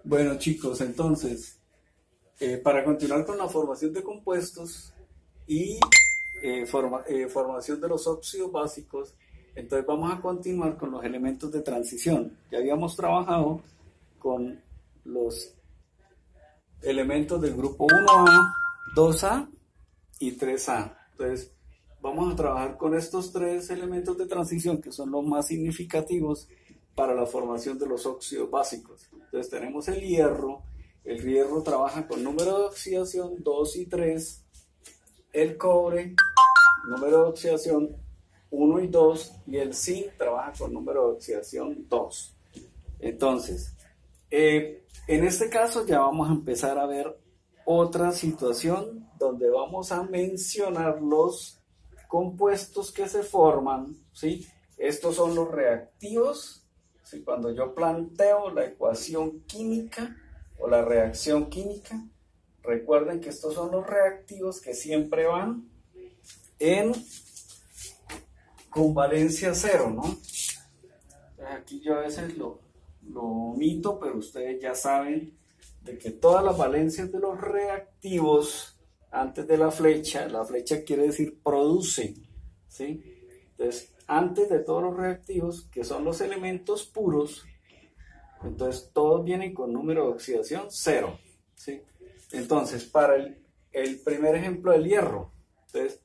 Bueno, chicos, entonces, para continuar con la formación de compuestos y formación de los óxidos básicos, entonces vamos a continuar con los elementos de transición. Ya habíamos trabajado con los elementos del grupo 1A, 2A y 3A. Entonces, vamos a trabajar con estos tres elementos de transición que son los más significativos para la formación de los óxidos básicos. Entonces tenemos el hierro trabaja con número de oxidación 2 y 3, el cobre, número de oxidación 1 y 2, y el zinc trabaja con número de oxidación 2. Entonces, en este caso ya vamos a empezar a ver otra situación donde vamos a mencionar los compuestos que se forman, ¿sí? Estos son los reactivos, ¿sí? Cuando yo planteo la ecuación química o la reacción química, recuerden que estos son los reactivos que siempre van con valencia cero, ¿no? Aquí yo a veces lo omito, pero ustedes ya saben de que todas las valencias de los reactivos antes de la flecha quiere decir produce, ¿sí? Entonces, antes de todos los reactivos, que son los elementos puros, entonces todos vienen con número de oxidación 0, ¿sí? Entonces, para el primer ejemplo del hierro, entonces,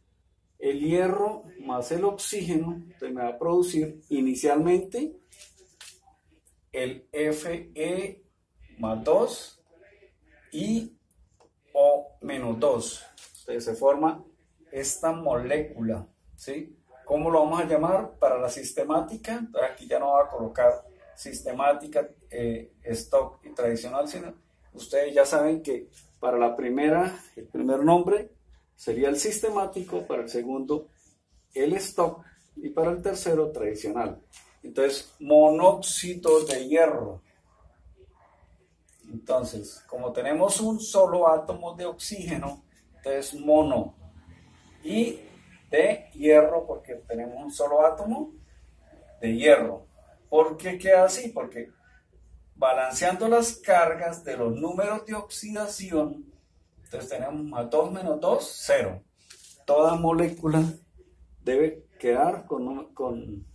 el hierro más el oxígeno, entonces me va a producir inicialmente el Fe más 2 y O menos 2. Entonces se forma esta molécula, ¿sí? ¿Cómo lo vamos a llamar para la sistemática? Entonces aquí ya no va a colocar sistemática, stock y tradicional, sino ustedes ya saben que para el primer nombre sería el sistemático, para el segundo el stock y para el tercero tradicional. Entonces, monóxido de hierro. Entonces, como tenemos un solo átomo de oxígeno, entonces mono, y de hierro porque tenemos un solo átomo de hierro. ¿Por qué queda así? Porque balanceando las cargas de los números de oxidación, entonces tenemos más 2 menos 2, 0. Toda molécula debe quedar con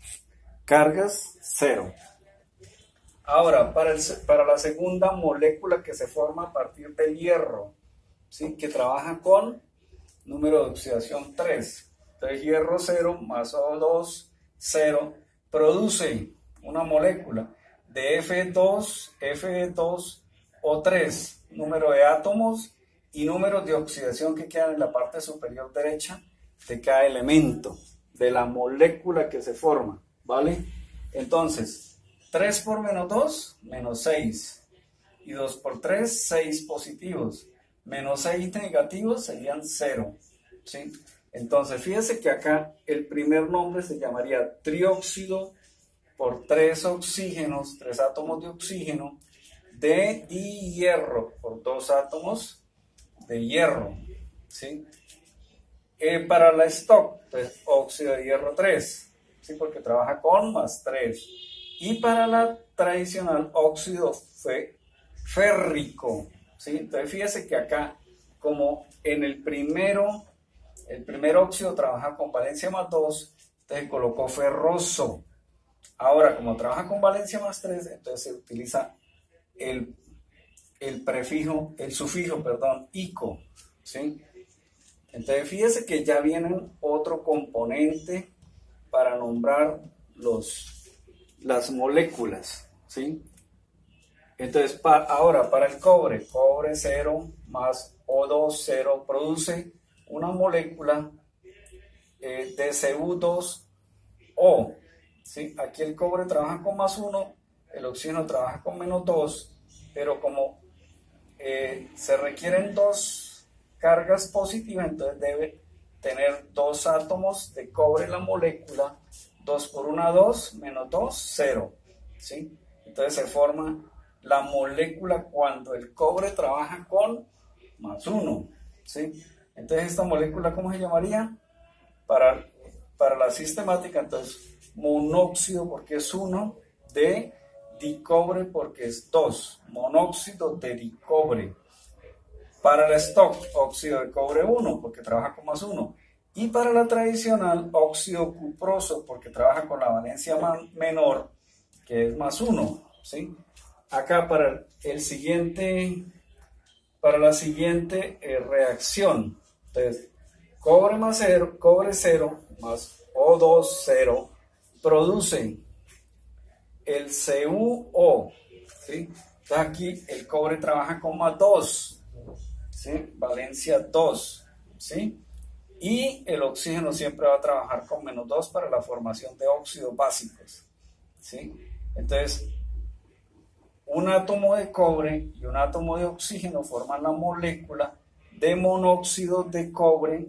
cargas 0. Ahora, para la segunda molécula que se forma a partir del hierro, ¿sí? Que trabaja con número de oxidación 3. Entonces, hierro 0 más O2, 0, produce una molécula de Fe2O3, número de átomos y números de oxidación que quedan en la parte superior derecha de cada elemento de la molécula que se forma, ¿vale? Entonces, 3 por menos 2, menos 6. Y 2 por 3, 6 positivos. Menos 6 negativos serían 0. ¿Sí? Entonces, fíjense que acá el primer nombre se llamaría trióxido por 3 oxígenos, 3 átomos de oxígeno, de hierro por 2 átomos de hierro. ¿Sí? Para la stock, pues óxido de hierro 3, ¿sí? Porque trabaja con más 3. Y para la tradicional, óxido férrico, ¿sí? Entonces fíjese que acá, como en el primer óxido trabaja con valencia más 2, entonces colocó ferroso. Ahora, como trabaja con valencia más 3, entonces se utiliza el sufijo, ico, ¿sí? Entonces fíjese que ya vienen otro componente para nombrar las moléculas, ¿sí? Entonces, ahora para el cobre 0 más O2, 0, produce una molécula de Cu2O, ¿sí? Aquí el cobre trabaja con más 1, el oxígeno trabaja con menos 2, pero como se requieren 2 cargas positivas, entonces debe tener 2 átomos de cobre en la molécula. 2 por 1, 2, menos 2, 0, ¿sí? Entonces se forma la molécula cuando el cobre trabaja con más 1, ¿sí? Entonces esta molécula, ¿cómo se llamaría? Para la sistemática, entonces monóxido, porque es 1 de dicobre porque es 2, monóxido de dicobre. Para el stock, óxido de cobre 1 porque trabaja con más 1. Y para la tradicional, óxido cuproso porque trabaja con la valencia menor, que es más 1. ¿Sí? Acá para la siguiente reacción, entonces cobre 0 más O2 0 produce el CuO, ¿sí? Entonces aquí el cobre trabaja con más 2, ¿sí? Valencia 2, ¿sí? Y el oxígeno siempre va a trabajar con menos 2 para la formación de óxidos básicos, ¿sí? Entonces, un átomo de cobre y un átomo de oxígeno forman la molécula de monóxido de cobre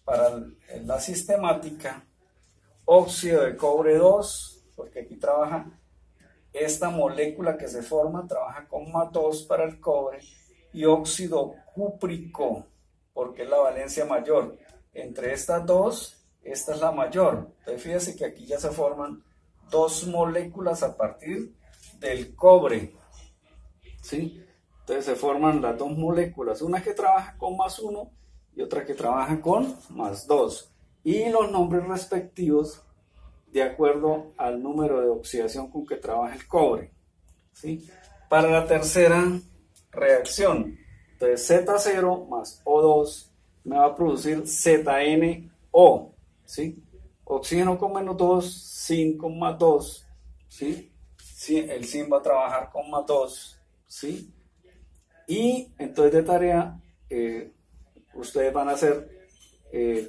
para la sistemática, óxido de cobre 2, porque aquí trabaja esta molécula que se forma, trabaja con más 2 para el cobre, y óxido cúprico, porque es la valencia mayor. Entre estas dos, esta es la mayor. Entonces fíjense que aquí ya se forman dos moléculas a partir del cobre, ¿sí? Entonces se forman las dos moléculas, una que trabaja con más 1 y otra que trabaja con más 2, y los nombres respectivos de acuerdo al número de oxidación con que trabaja el cobre, ¿sí? Para la tercera reacción, entonces Z0 más O2 me va a producir ZnO, ¿sí? Oxígeno con menos 2, zinc con más 2, ¿sí? Sí, el zinc va a trabajar con más 2, ¿sí? Y entonces de tarea, ustedes van a hacer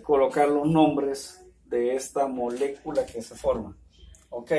colocar los nombres de esta molécula que se forma, ¿ok?